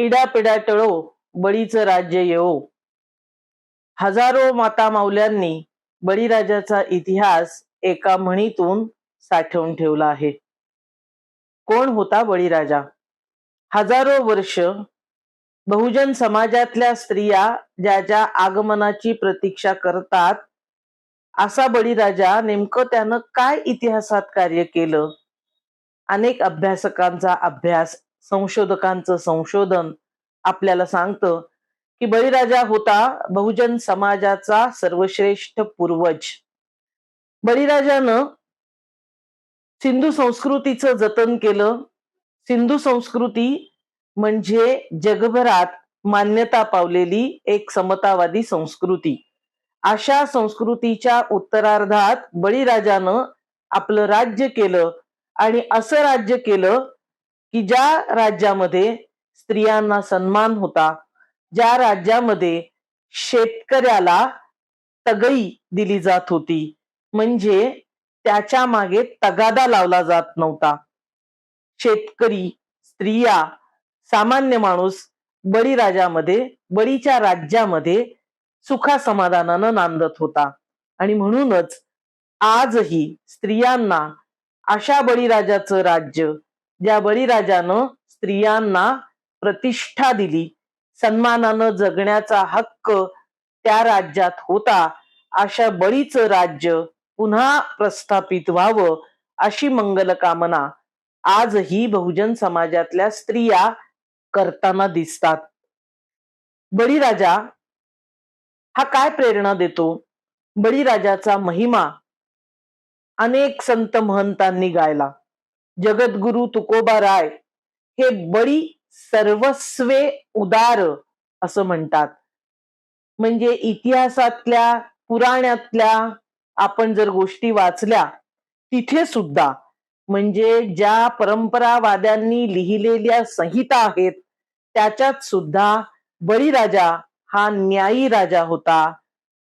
इडापिडा टळो बळीचं राज्य येवो. हजारो माता माऊल्यांनी बळीराजाचा इतिहास एका म्हणीतून साठवून ठेवला आहे. कोण होता बळीराजा? हजारो वर्ष बहुजन समाजातल्या स्त्रिया ज्याच्या आगमनाची प्रतीक्षा करतात, असा बळीराजा नेमकं त्यानं काय इतिहासात कार्य केलं? अनेक अभ्यासकांचा अभ्यास, संशोधकांचं संशोधन आपल्याला सांगतं की बळीराजा होता बहुजन समाजाचा सर्वश्रेष्ठ पूर्वज. बळीराजानं सिंधू संस्कृतीचं जतन केलं. सिंधू संस्कृती म्हणजे जगभरात मान्यता पावलेली एक समतावादी संस्कृती. अशा संस्कृतीच्या उत्तरार्धात बळीराजानं आपलं राज्य केलं आणि असं राज्य केलं की ज्या राज्यामध्ये स्त्रियांना सन्मान होता, ज्या राज्यामध्ये शेतकऱ्याला तगई दिली जात होती, म्हणजे त्याच्या मागे तगादा लावला जात नव्हता. शेतकरी, स्त्रिया, सामान्य माणूस बळीच्या राज्यामध्ये सुखासमाधानानं नांदत होता. आणि म्हणूनच आजही स्त्रियांना अशा बळीराजाचं राज्य, ज्या बळीराजानं स्त्रियांना प्रतिष्ठा दिली, सन्मानानं जगण्याचा हक्क त्या राज्यात होता, अशा बळीचं राज्य पुन्हा प्रस्थापित व्हावं अशी मंगल कामना आजही बहुजन समाजातल्या स्त्रिया करताना दिसतात. बळीराजा हा काय प्रेरणा देतो? बळीराजाचा महिमा अनेक संत महंतांनी गायला. जगद्गुरु तुकोबा राय हे बळी सर्वस्वे उदार असं म्हणतात. म्हणजे इतिहासातल्या, पुराणातल्या आपण जर गोष्टी वाचल्या, तिथे सुद्धा म्हणजे ज्या परंपरावाद्यांनी लिहिलेल्या संहिता आहेत, त्याच्यात सुद्धा बळीराजा हा न्यायी राजा होता,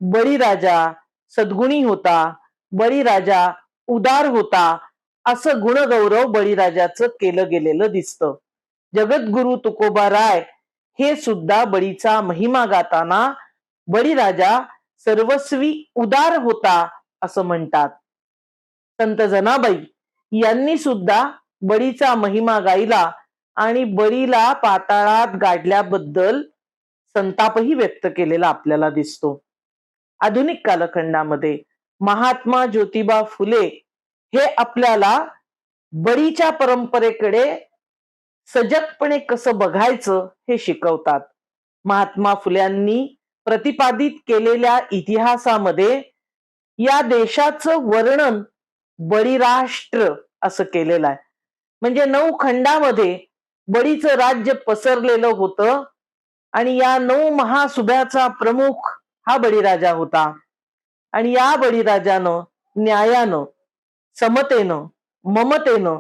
बळीराजा सद्गुणी होता, बळीराजा उदार होता, असं गुणगौरव बळीराजाचं केलं गेलेलं दिसतं. जगद्गुरु तुकोबा राय हे सुद्धा बळीचा महिमा गाताना बळीराजा सर्वस्वी उदार होता असं म्हणतात. संत जनाबाई यांनी सुद्धा बळीचा महिमा गायला आणि बळीला पाताळात गाडल्याबद्दल संतापही व्यक्त केलेला आपल्याला दिसतो. आधुनिक कालखंडामध्ये महात्मा ज्योतिबा फुले हे आपल्याला बळीच्या परंपरेकडे सजगपणे कसं बघायचं हे शिकवतात. महात्मा फुल्यांनी प्रतिपादित केलेल्या इतिहासामध्ये या देशाचं वर्णन बळीराष्ट्र असं केलेलं आहे. म्हणजे 9 खंडामध्ये बळीचं राज्य पसरलेलं होतं आणि या 9 महासुभ्याचा प्रमुख हा बळीराजा होता. आणि या बळीराजानं न्यायानं, समतेनं, ममतेनं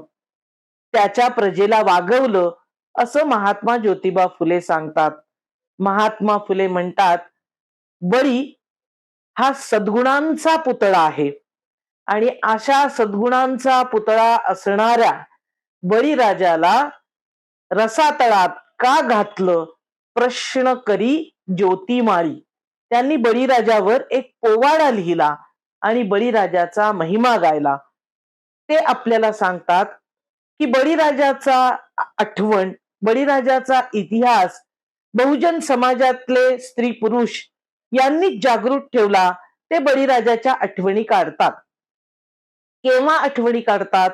त्याच्या प्रजेला वागवलं असं महात्मा ज्योतिबा फुले सांगतात. महात्मा फुले म्हणतात, बळी हा सद्गुणांचा पुतळा आहे आणि अशा सद्गुणांचा पुतळा असणाऱ्या बळीराजाला रसातळात का घातलं प्रश्न करी ज्योतिमाळी. त्यांनी बळीराजावर एक पोवाडा लिहिला आणि बळीराजाचा महिमा गायला. ते आपल्याला सांगतात की बळीराजाचा आठवण, बळीराजाचा इतिहास बहुजन समाजातले स्त्री पुरुष यांनी जागृत ठेवला. ते बळीराजाच्या आठवणी काढतात. केव्हा आठवणी काढतात?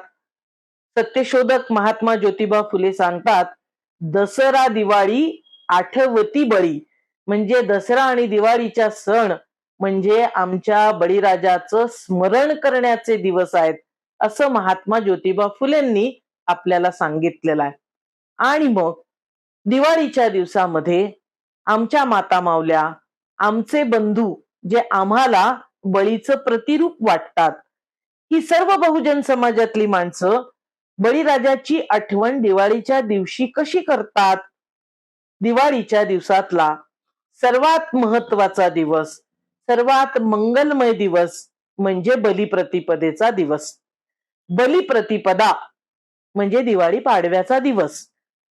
सत्यशोधक महात्मा ज्योतिबा फुले सांगतात, दसरा दिवाळी आठवती बळी. म्हणजे दसरा आणि दिवाळीच्या सण म्हणजे आमच्या बळीराजाचं स्मरण करण्याचे दिवस आहेत असं महात्मा ज्योतिबा फुलेंनी आपल्याला सांगितलेलं आहे. आणि मग दिवाळीच्या दिवसामध्ये आमच्या माता मावल्या, आमचे बंधू जे आम्हाला बळीचं प्रतिरूप वाटतात, ही सर्व बहुजन समाजातली माणसं बळीराजाची आठवण दिवाळीच्या दिवशी कशी करतात? दिवाळीच्या दिवसातला सर्वात महत्वाचा दिवस, सर्वात मंगलमय दिवस म्हणजे बलिप्रतिपदेचा दिवस. बलिप्रतिपदा म्हणजे दिवाळी पाडव्याचा दिवस.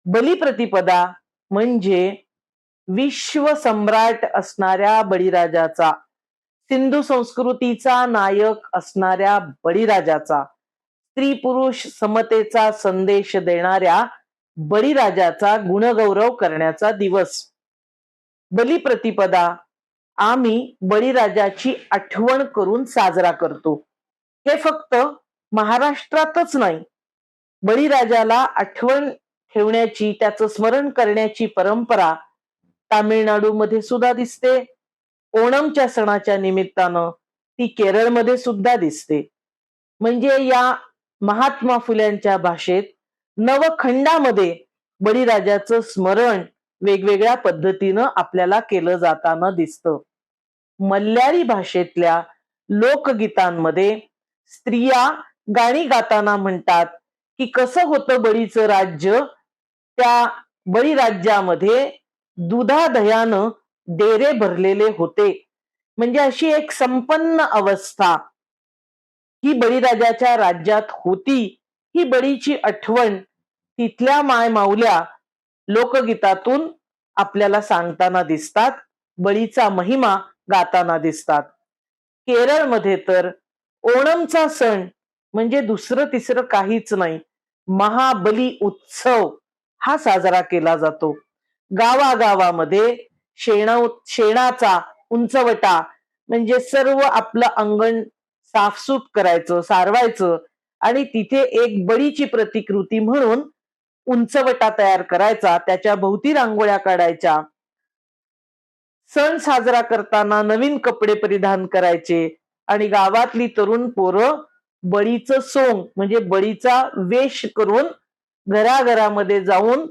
बलिप्रतिपदा म्हणजे विश्व सम्राट असणाऱ्या बळीराजाचा, सिंधू संस्कृतीचा नायक असणाऱ्या बळीराजाचा, स्त्री पुरुष समतेचा संदेश देणाऱ्या बळीराजाचा गुणगौरव करण्याचा दिवस. बलिप्रतिपदा आम्ही बळीराजाची आठवण करून साजरा करतो. हे फक्त महाराष्ट्रातच नाही, बळीराजाला आठवण ठेवण्याची, त्याचं स्मरण करण्याची परंपरा तामिळनाडूमध्ये सुद्धा दिसते. ओणमच्या सणाच्या निमित्तानं ती केरळमध्ये सुद्धा दिसते. म्हणजे या महात्मा फुल्यांच्या भाषेत नवखंडामध्ये बळीराजाचं स्मरण वेगवेगळ्या पद्धतीनं आपल्याला केलं जाताना दिसतं. मल्याळी भाषेतल्या लोकगीतांमध्ये स्त्रिया गाणी गाताना म्हणतात की कसं होतं बळीचं राज्य, त्या बळीराज्यामध्ये दुधादह्यानं डेरे भरलेले होते. म्हणजे अशी एक संपन्न अवस्था ही बळीराजाच्या राज्यात होती. ही बळीची आठवण तिथल्या माय माऊल्या लोकगीतातून आपल्याला सांगताना दिसतात, बळीचा महिमा गाताना दिसतात. केरळमध्ये तर ओणमचा सण म्हणजे दुसरं तिसरं काहीच नाही, महाबली उत्सव हा साजरा केला जातो. गावागावामध्ये शेणाचा उंचवटा, म्हणजे सर्व आपलं अंगण साफसूफ करायचं, सारवायचं आणि तिथे एक बळीची प्रतिकृती म्हणून उंचवटा तयार करायचा, त्याच्या भोवती रांगोळ्या काढायच्या. सण साजरा करताना नवीन कपडे परिधान करायचे आणि गावातली तरुण पोरं बळीचं सोंग म्हणजे बळीचा वेश करून घराघरामध्ये जाऊन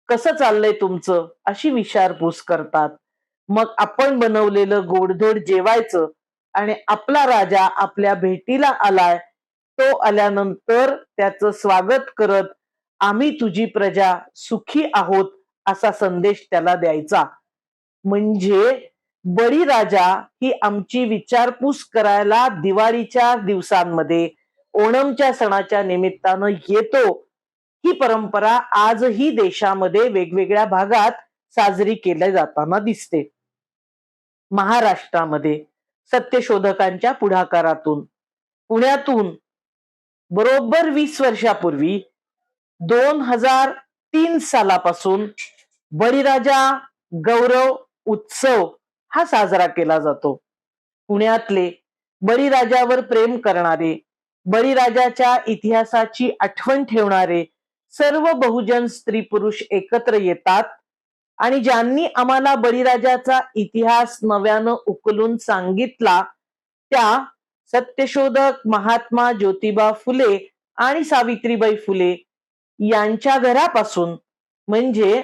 कसं चाललंय तुमचं अशी विचारपूस करतात. मग आपण बनवलेलं गोडधोड जेवायचं आणि आपला राजा आपल्या भेटीला आलाय, तो आल्यानंतर त्याचं स्वागत करत आम्ही तुझी प्रजा सुखी आहोत असा संदेश त्याला द्यायचा. म्हणजे बळीराजा ही आमची विचारपूस करायला दिवाळीच्या दिवसांमध्ये, ओणमच्या सणाच्या निमित्तानं येतो. ही परंपरा आजही देशामध्ये वेगवेगळ्या भागात साजरी केल्या जाताना दिसते. महाराष्ट्रामध्ये सत्यशोधकांच्या पुढाकारातून पुण्यातून बरोबर 20 वर्षापूर्वी 2003 सालापासून बळीराजा गौरव उत्सव हा साजरा केला जातो. पुण्यातले बळीराजावर प्रेम करणारे, बळीराजाच्या इतिहासाची आठवण ठेवणारे सर्व बहुजन स्त्री पुरुष एकत्र येतात आणि ज्यांनी आम्हाला बळीराजाचा इतिहास नव्यानं उकलून सांगितला त्या सत्यशोधक महात्मा ज्योतिबा फुले आणि सावित्रीबाई फुले यांच्या घरापासून म्हणजे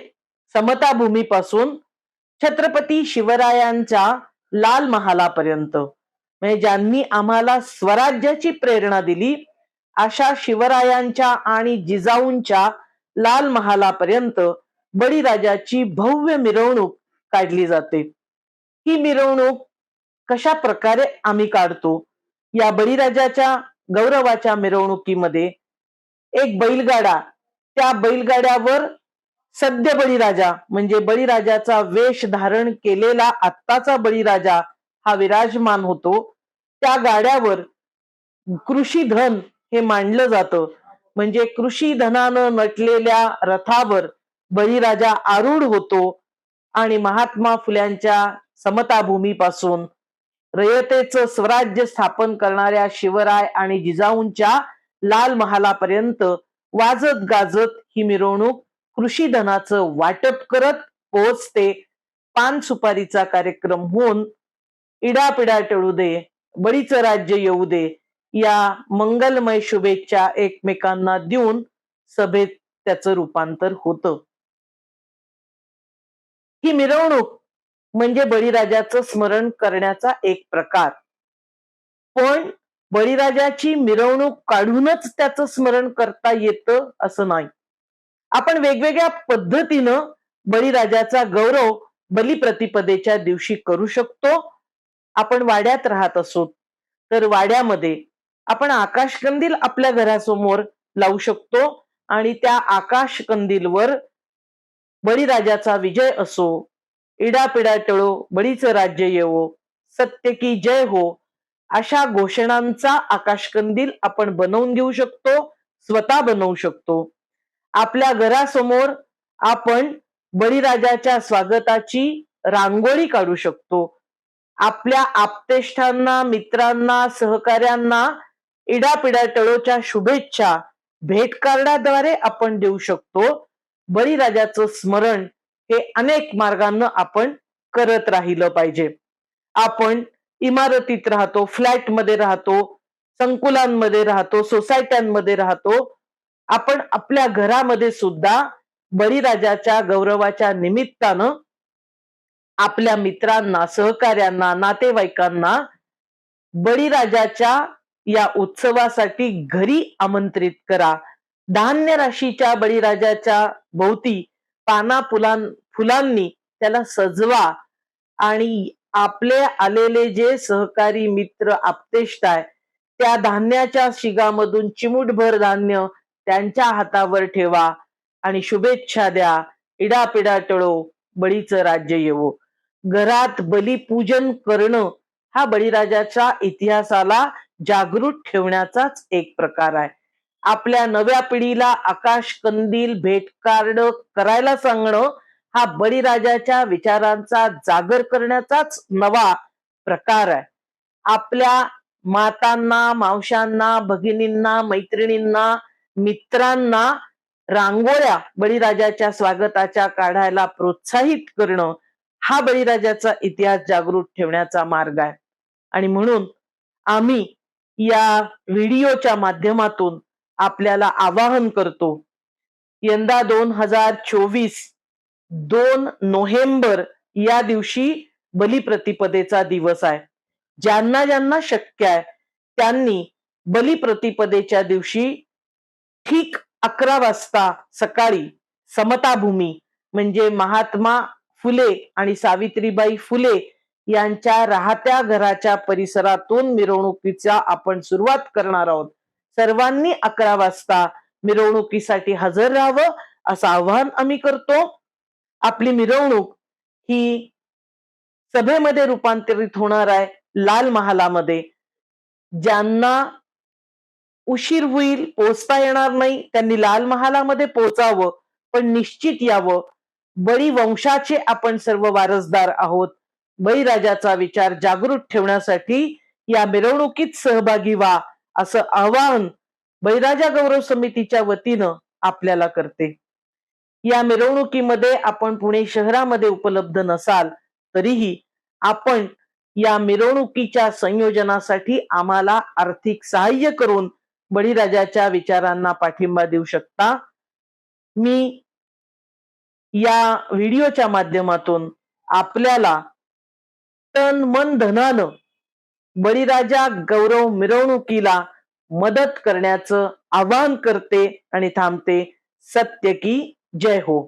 समता भूमीपासून छत्रपती शिवरायांच्या लाल महालापर्यंत, म्हणजे ज्यांनी आम्हाला स्वराज्याची प्रेरणा दिली अशा शिवरायांच्या आणि जिजाऊंच्या लाल महालापर्यंत बळीराजाची भव्य मिरवणूक काढली जाते. ही मिरवणूक कशा प्रकारे आम्ही काढतो? या बळीराजाच्या गौरवाच्या मिरवणुकीमध्ये एक बैलगाडा, त्या बैलगाड्यावर सद्य बळीराजा म्हणजे बळीराजाचा वेश धारण केलेला आत्ताचा बळीराजा हा विराजमान होतो. त्या गाड्यावर कृषी धन हे मांडलं जातं. म्हणजे कृषी धनानं नटलेल्या रथावर बळीराजा आरूढ होतो आणि महात्मा फुल्यांच्या समता भूमीपासून रयतेचं स्वराज्य स्थापन करणाऱ्या शिवराय आणि जिजाऊंच्या लाल महालापर्यंत वाजत गाजत ही मिरवणूक कृषी धनाचं वाटप करत पोहोचते. पान सुपारीचा कार्यक्रम होऊन इडापिडा टळू दे, बळीचं राज्य येऊ दे या मंगलमय शुभेच्छा एकमेकांना देऊन सभेत त्याचं रूपांतर होतं. ही मिरवणूक म्हणजे बळीराजाचं स्मरण करण्याचा एक प्रकार. पण बळीराजाची मिरवणूक काढूनच त्याचं स्मरण करता येतं असं नाही. आपण वेगवेगळ्या पद्धतीनं बळीराजाचा गौरव बलिप्रतिपदेच्या दिवशी करू शकतो. आपण वाड्यात राहत असो तर वाड्यामध्ये आपण आकाशकंदील आपल्या घरासमोर लावू शकतो आणि त्या आकाशकंदीलवर बळीराजाचा विजय असो, इडापिडा टळो, बळीचं राज्य येवो, सत्य की जय हो, अशा घोषणांचा आकाशकंदील आपण बनवून घेऊ शकतो, स्वतः बनवू शकतो. आपल्या घरासमोर आपण बळीराजाच्या स्वागताची रांगोळी काढू शकतो. आपल्या आप्तेष्टांना, मित्रांना, सहकाऱ्यांना इडापिडा टळोच्या शुभेच्छा भेट कार्डाद्वारे आपण देऊ शकतो. बळीराजाचं स्मरण हे अनेक मार्गांना आपण करत राहिलं पाहिजे. आपण इमारतीत राहतो, फ्लॅटमध्ये राहतो, संकुलांमध्ये राहतो, सोसायट्यांमध्ये राहतो. आपण आपल्या घरामध्ये सुद्धा बळीराजाच्या गौरवाच्या निमित्तानं आपल्या मित्रांना, सहकाऱ्यांना, नातेवाईकांना बळीराजाच्या या उत्सवासाठी घरी आमंत्रित करा. धान्य राशीच्या बळीराजाच्या भोवती फुलांनी त्याला सजवा आणि आपले आलेले जे सहकारी मित्र आप्तेष्ट आहे त्या धान्याच्या शिगामधून चिमूटभर धान्य त्यांच्या हातावर ठेवा आणि शुभेच्छा द्या. इडापिडा टळो, बळीचं राज्य येवो. घरात बलिपूजन करणं हा बळीराजाच्या इतिहासाला जागृत ठेवण्याचाच एक प्रकार आहे. आपल्या नव्या पिढीला आकाश कंदील भेट कार्ड करायला सांगणं हा बळीराजाच्या विचारांचा जागर करण्याचाच नवा प्रकार आहे. आपल्या मातांना, मावशांना, भगिनींना, मैत्रिणींना, मित्रांना रांगोळ्या बळीराजाच्या स्वागताच्या काढायला प्रोत्साहित करणं हा बळीराजाचा इतिहास जागृत ठेवण्याचा मार्ग आहे. आणि म्हणून आम्ही या व्हिडिओच्या माध्यमातून आपल्याला आवाहन करतो, यंदा 2024 2 नोव्हेंबर या दिवशी बलिप्रतिपदेचा दिवस आहे. ज्यांना ज्यांना शक्य आहे त्यांनी बलिप्रतिपदेच्या दिवशी ठीक 11 वाजता सकाळी समताभूमी म्हणजे महात्मा फुले आणि सावित्रीबाई फुले यांच्या राहत्या घराच्या परिसरातून मिरवणुकीचा आपण सुरुवात करणार आहोत. सर्वांनी 11 वाजता मिरवणुकीसाठी हजर राहावं असं आवाहन आम्ही करतो. आपली मिरवणूक ही सभेमध्ये रूपांतरित होणार आहे लाल महालामध्ये. ज्यांना उशीर होईल, पोहोचता येणार नाही, त्यांनी लाल महालामध्ये पोहोचावं, पण निश्चित यावं. बळी वंशाचे आपण सर्व वारसदार आहोत. बळीराजाचा विचार जागृत ठेवण्यासाठी या मिरवणुकीत सहभागी व्हा असं आवाहन बळीराजा गौरव समितीच्या वतीनं आपल्याला करते. या मिरवणुकीमध्ये आपण पुणे शहरामध्ये उपलब्ध नसाल तरीही आपण या मिरवणुकीच्या संयोजनासाठी आम्हाला आर्थिक सहाय्य करून बळीराजाच्या विचारांना पाठिंबा देऊ शकता. मी या व्हिडिओच्या माध्यमातून आपल्याला तन मन धनानं बळीराजा गौरव मिरवणुकीला मदत करण्याचं आवाहन करते आणि थांबते. सत्य की जय हो.